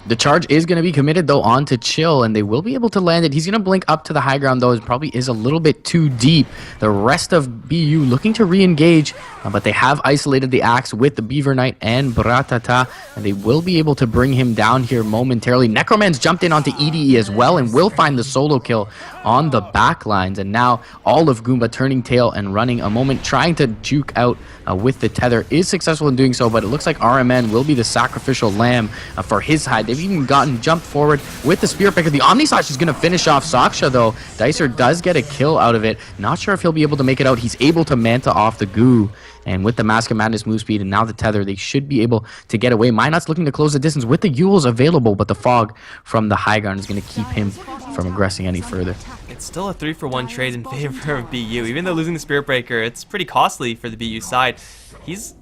The charge is going to be committed, though, onto Chill, and they will be able to land it. He's going to blink up to the high ground, though. It probably is a little bit too deep. The rest of BU looking to re-engage, but they have isolated the Axe with the Beaver Knight and Bratata, and they will be able to bring him down here momentarily. Necroman's jumped in onto EDE as well and will find the solo kill on the back lines. And now all of Goomba turning tail and running a moment, trying to juke out with the tether, is successful in doing so, but it looks like RMN will be the sacrificial lamb for his side. They've even gotten jumped forward with the Spirit Breaker. The Omnislash is going to finish off Saksha, though. Dicer does get a kill out of it. Not sure if he'll be able to make it out. He's able to Manta off the goo. And with the Mask of Madness move speed and now the tether, they should be able to get away. Minot's looking to close the distance with the Yules available, but the fog from the high ground is going to keep him from aggressing any further. It's still a 3-for-1 trade in favor of BU. Even though losing the Spirit Breaker, it's pretty costly for the BU side. He's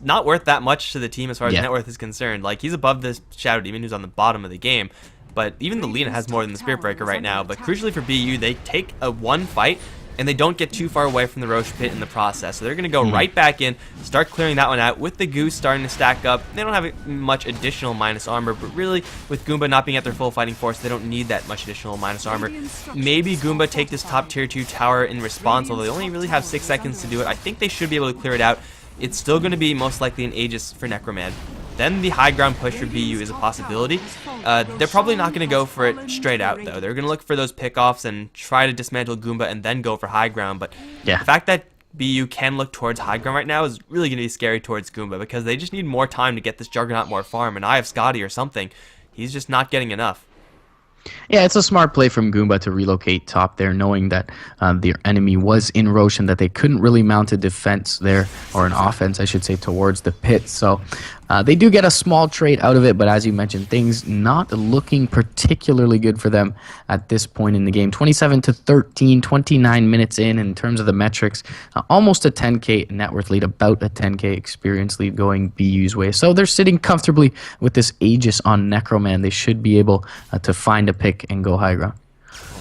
not worth that much to the team as far as net worth is concerned. Like, he's above the Shadow Demon, who's on the bottom of the game. But even the Lina has more than the Spirit Breaker right now. But crucially for BU, they take a one fight, and they don't get too far away from the Roche Pit in the process. So they're going to go right back in, start clearing that one out with the Goose starting to stack up. They don't have much additional minus armor, but really, with Goomba not being at their full fighting force, they don't need that much additional minus armor. Maybe Goomba take this top tier 2 tower in response, although they only really have 6 seconds to do it. I think they should be able to clear it out. It's still going to be most likely an Aegis for Necroman. Then the high ground push for BU is a possibility. They're probably not going to go for it straight out, though. They're going to look for those pickoffs and try to dismantle Goomba and then go for high ground. But the fact that BU can look towards high ground right now is really going to be scary towards Goomba because they just need more time to get this Juggernaut more farm. And Eye of Scotty or something, he's just not getting enough. Yeah, it's a smart play from Goomba to relocate top there, knowing that their enemy was in Roche and that they couldn't really mount a defense there, or an offense, I should say, towards the pit. So they do get a small trade out of it, but as you mentioned, things not looking particularly good for them at this point in the game. 27-13, 29 minutes in terms of the metrics, almost a 10k net worth lead, about a 10k experience lead going BU's way. So they're sitting comfortably with this Aegis on Necroman. They should be able to find a pick and go high ground.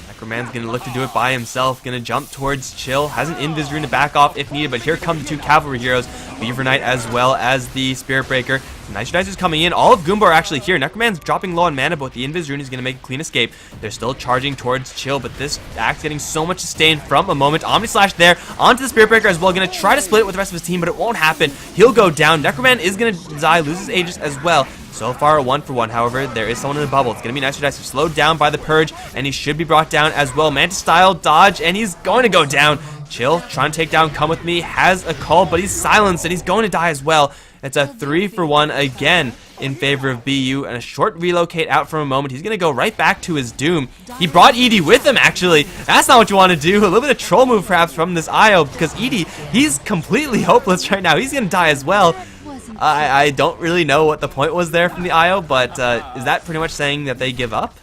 Necroman's going to look to do it by himself, going to jump towards Chill, has an Invis rune to back off if needed, but here come the two Cavalry heroes, Beaver Knight as well as the Spirit Breaker. Nitrodizer's coming in, all of Goomba are actually here. Necroman's dropping low on mana, but the Invis rune is going to make a clean escape. They're still charging towards Chill, but this Axe getting so much sustain from a moment. Omnislash there, onto the Spirit Breaker as well, going to try to split it with the rest of his team, but it won't happen. He'll go down. Necroman is going to die, loses Aegis as well. So far, a 1-for-1, however, there is someone in the bubble. It's going to be Nitrodizer slowed down by the Purge, and he should be brought down as well. Manta style dodge, and he's going to go down. Chill, trying to take down Come With Me, has a call, but he's silenced, and he's going to die as well. It's a 3-for-1 again in favor of BU, and a short relocate out from a moment. He's going to go right back to his doom. He brought Edie with him, actually. That's not what you want to do. A little bit of troll move, perhaps, from this IO, because Edie, he's completely hopeless right now. He's going to die as well. I don't really know what the point was there from the IO, but is that pretty much saying that they give up?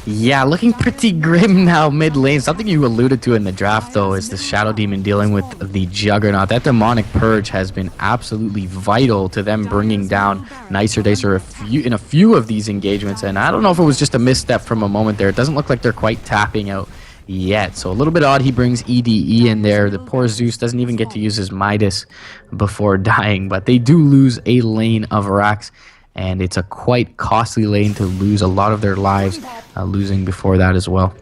Yeah, looking pretty grim now mid lane. Something you alluded to in the draft, though, is the Shadow Demon dealing with the Juggernaut. That Demonic Purge has been absolutely vital to them bringing down Nicer Dacer in a few of these engagements. And I don't know if it was just a misstep from a moment there. It doesn't look like they're quite tapping out yet. So a little bit odd he brings EDE in there. The poor Zeus doesn't even get to use his Midas before dying. But they do lose a lane of Rax. And it's a quite costly lane to lose a lot of their lives, losing before that as well.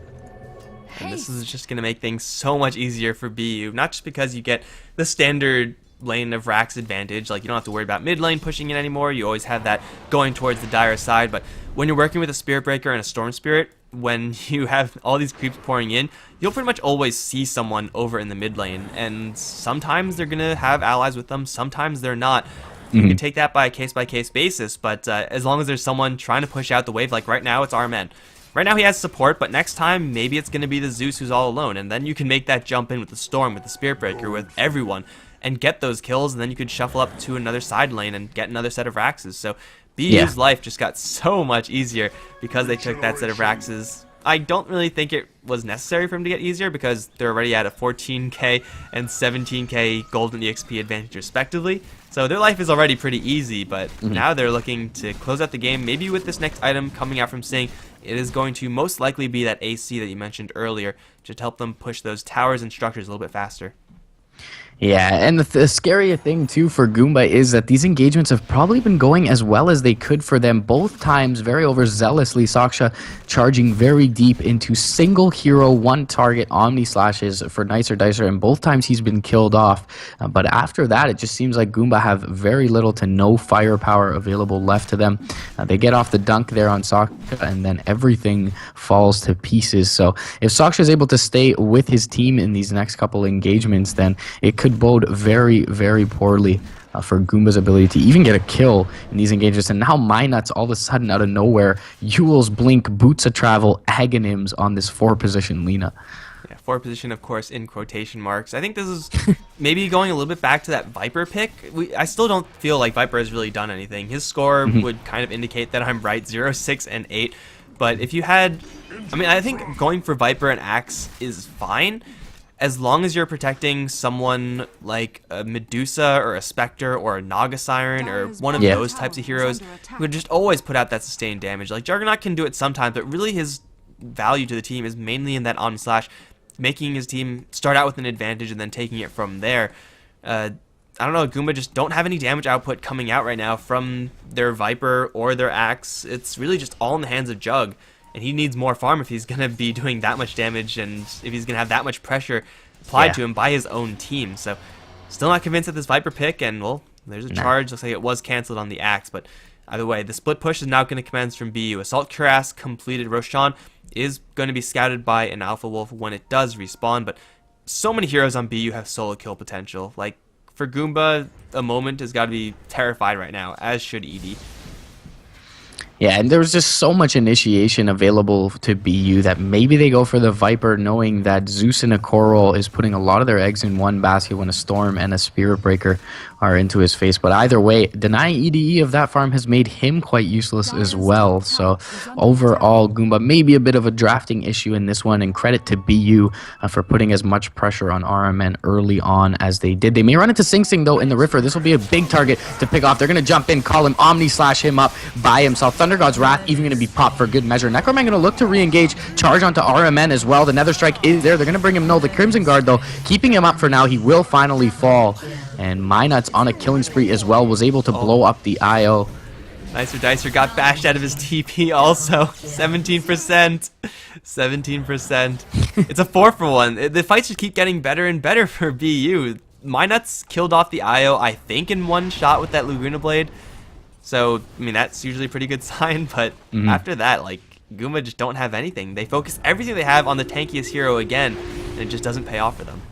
And this is just going to make things so much easier for BU, not just because you get the standard lane of Rax advantage, like you don't have to worry about mid lane pushing in anymore, you always have that going towards the dire side, but when you're working with a Spirit Breaker and a Storm Spirit, when you have all these creeps pouring in, you'll pretty much always see someone over in the mid lane, and sometimes they're going to have allies with them, sometimes they're not. You could take that by a case-by-case basis, but as long as there's someone trying to push out the wave, like right now it's RMN. Right now he has support, but next time maybe it's going to be the Zeus who's all alone, and then you can make that jump in with the Storm, with the Spirit Breaker, with everyone, and get those kills, and then you could shuffle up to another side lane and get another set of Raxes. So BU's life just got so much easier because they took that set of Raxes. I don't really think it was necessary for him to get easier because they're already at a 14k and 17k gold and EXP advantage respectively. So their life is already pretty easy, but now they're looking to close out the game. Maybe with this next item coming out from Sing, it is going to most likely be that AC that you mentioned earlier, just to help them push those towers and structures a little bit faster. Yeah, and the scarier thing too for Goomba is that these engagements have probably been going as well as they could for them. Both times very overzealously, Saksha charging very deep into single hero, one target Omni Slashes for Nicer Dicer, and both times he's been killed off. But after that, it just seems like Goomba have very little to no firepower available left to them. They get off the dunk there on Saksha, and then everything falls to pieces. So if Saksha is able to stay with his team in these next couple engagements, then it could bode very, very poorly for Goomba's ability to even get a kill in these engagements. And now Minuts all of a sudden out of nowhere, Yule's Blink, Boots of Travel, Agonyms on this 4-position Lina. Yeah, 4-position, of course, in quotation marks. I think this is maybe going a little bit back to that Viper pick. I still don't feel like Viper has really done anything. His score would kind of indicate that I'm right, 0, 6, and 8. But if you had... I mean, I think going for Viper and Axe is fine, as long as you're protecting someone like a Medusa or a Spectre or a Naga Siren or one of those types of heroes who would just always put out that sustained damage. Like Juggernaut can do it sometimes, but really his value to the team is mainly in that Omni Slash, making his team start out with an advantage and then taking it from there. I don't know, Goomba just don't have any damage output coming out right now from their Viper or their Axe. It's really just all in the hands of Jug. And he needs more farm if he's going to be doing that much damage and if he's going to have that much pressure applied to him by his own team. So, still not convinced at this Viper pick, and, well, there's a charge. Looks like it was canceled on the Axe, but either way, the split push is now going to commence from BU. Assault Cuirass completed. Roshan is going to be scouted by an Alpha Wolf when it does respawn, but so many heroes on BU have solo kill potential. Like, for Goomba, a moment has got to be terrified right now, as should Edie. Yeah, and there was just so much initiation available to BU that maybe they go for the Viper, knowing that Zeus and a Coral is putting a lot of their eggs in one basket when a Storm and a Spirit Breaker are into his face. But either way, denying EDE of that farm has made him quite useless as well. So overall, Goomba maybe a bit of a drafting issue in this one, and credit to BU for putting as much pressure on RMN early on as they did. They may run into Sing Sing though in the Riffer. This will be a big target to pick off. They're going to jump in, call him, Omni Slash him up by himself. Thunder God's Wrath even going to be popped for good measure. Necroman going to look to re-engage, charge onto RMN as well. The Nether Strike is there. They're going to bring him null. The Crimson Guard though, keeping him up for now. He will finally fall. And Minuts on a killing spree as well, was able to blow up the IO. Nicer Dicer got bashed out of his TP also. 17%. 17%. It's a 4-for-1. The fights just keep getting better and better for BU. Minuts killed off the IO, I think, in one shot with that Laguna Blade. So, I mean, that's usually a pretty good sign, but after that, like, Goomba just don't have anything. They focus everything they have on the tankiest hero again, and it just doesn't pay off for them.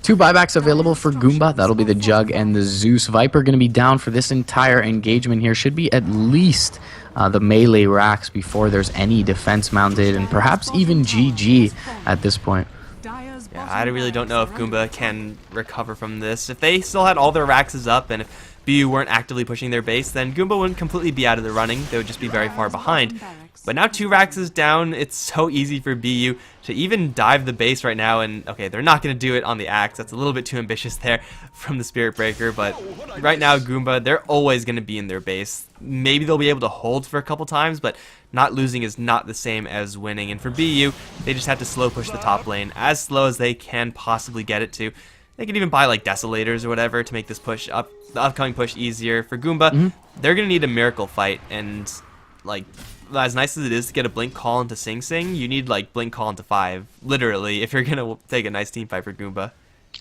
2 buybacks available for Goomba. That'll be the Jug and the Zeus. Viper going to be down for this entire engagement here. Should be at least the melee racks before there's any defense mounted, and perhaps even GG at this point. Yeah, I really don't know if Goomba can recover from this. If they still had all their racks up, and if BU weren't actively pushing their base, then Goomba wouldn't completely be out of the running. They would just be very far behind. But now 2 racks is down. It's so easy for BU to even dive the base right now. And okay, they're not going to do it on the Axe. That's a little bit too ambitious there from the Spirit Breaker. But right now, Goomba, they're always going to be in their base. Maybe they'll be able to hold for a couple times, but not losing is not the same as winning. And for BU, they just have to slow push the top lane as slow as they can possibly get it to. They can even buy like Desolators or whatever to make this push up, the upcoming push easier. For Goomba, they're going to need a miracle fight, and like, as nice as it is to get a Blink Call into Sing Sing, you need like Blink Call into 5, literally, if you're going to take a nice team fight for Goomba.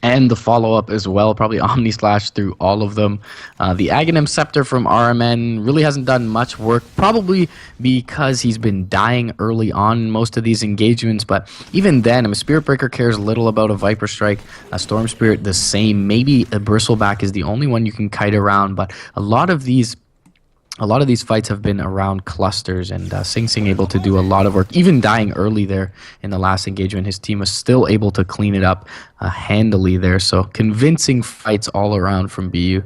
and the follow-up as well, probably Omni Slash through all of them. The Aghanim Scepter from RMN really hasn't done much work, probably because he's been dying early on in most of these engagements, but even then, I mean, Spirit Breaker cares little about a Viper Strike, a Storm Spirit the same, maybe a Bristleback is the only one you can kite around, but a lot of these fights have been around clusters, and Sing Sing able to do a lot of work, even dying early there in the last engagement. His team was still able to clean it up handily there, so convincing fights all around from BU.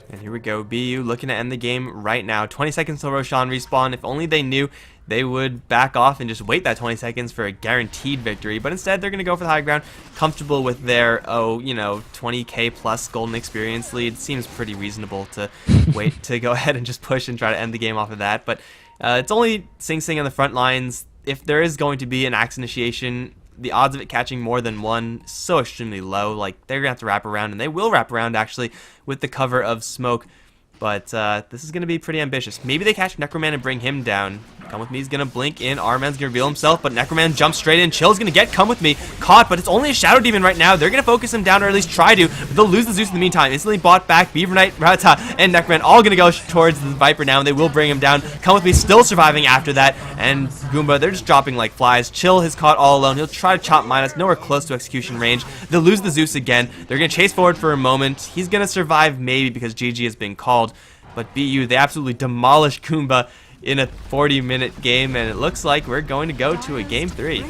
And here we go, BU looking to end the game right now. 20 seconds till Roshan respawn. If only they knew, they would back off and just wait that 20 seconds for a guaranteed victory. But instead, they're going to go for the high ground, comfortable with their, 20k plus golden experience lead. Seems pretty reasonable to wait to go ahead and just push and try to end the game off of that. But it's only Sing Sing on the front lines. If there is going to be an axe initiation, the odds of it catching more than one so extremely low. Like, they're gonna have to wrap around, and they will wrap around actually with the cover of smoke. But this is gonna be pretty ambitious. Maybe they catch Necroman and bring him down. Come With Me is gonna blink in. Arman's gonna reveal himself, but Necroman jumps straight in. Chill's gonna get Come With Me caught, but it's only a Shadow Demon right now. They're gonna focus him down, or at least try to. But they'll lose the Zeus in the meantime. Instantly bought back. Beaver Knight, Rata, and Necroman all gonna go towards the Viper now, and they will bring him down. Come With Me still surviving after that, and Goomba, they're just dropping like flies. Chill is caught all alone. He'll try to chop Minus, nowhere close to execution range. They'll lose the Zeus again. They're gonna chase forward for a moment. He's gonna survive maybe because GG has been called. But BU, they absolutely demolished Goomba in a 40-minute game, and it looks like we're going to go to a Game 3.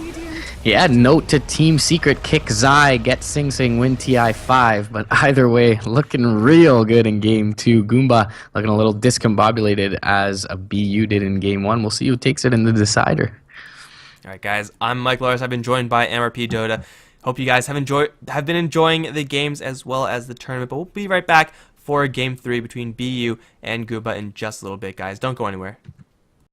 Yeah, note to Team Secret, kick Zai, get Sing Sing, win TI5, but either way, looking real good in Game 2. Goomba looking a little discombobulated as a BU did in Game 1. We'll see who takes it in the decider. Alright guys, I'm Mikelorus. I've been joined by MRP Dota. Hope you guys have been enjoying the games as well as the tournament, but we'll be right back for Game 3 between BU and Goomba in just a little bit, guys. Don't go anywhere.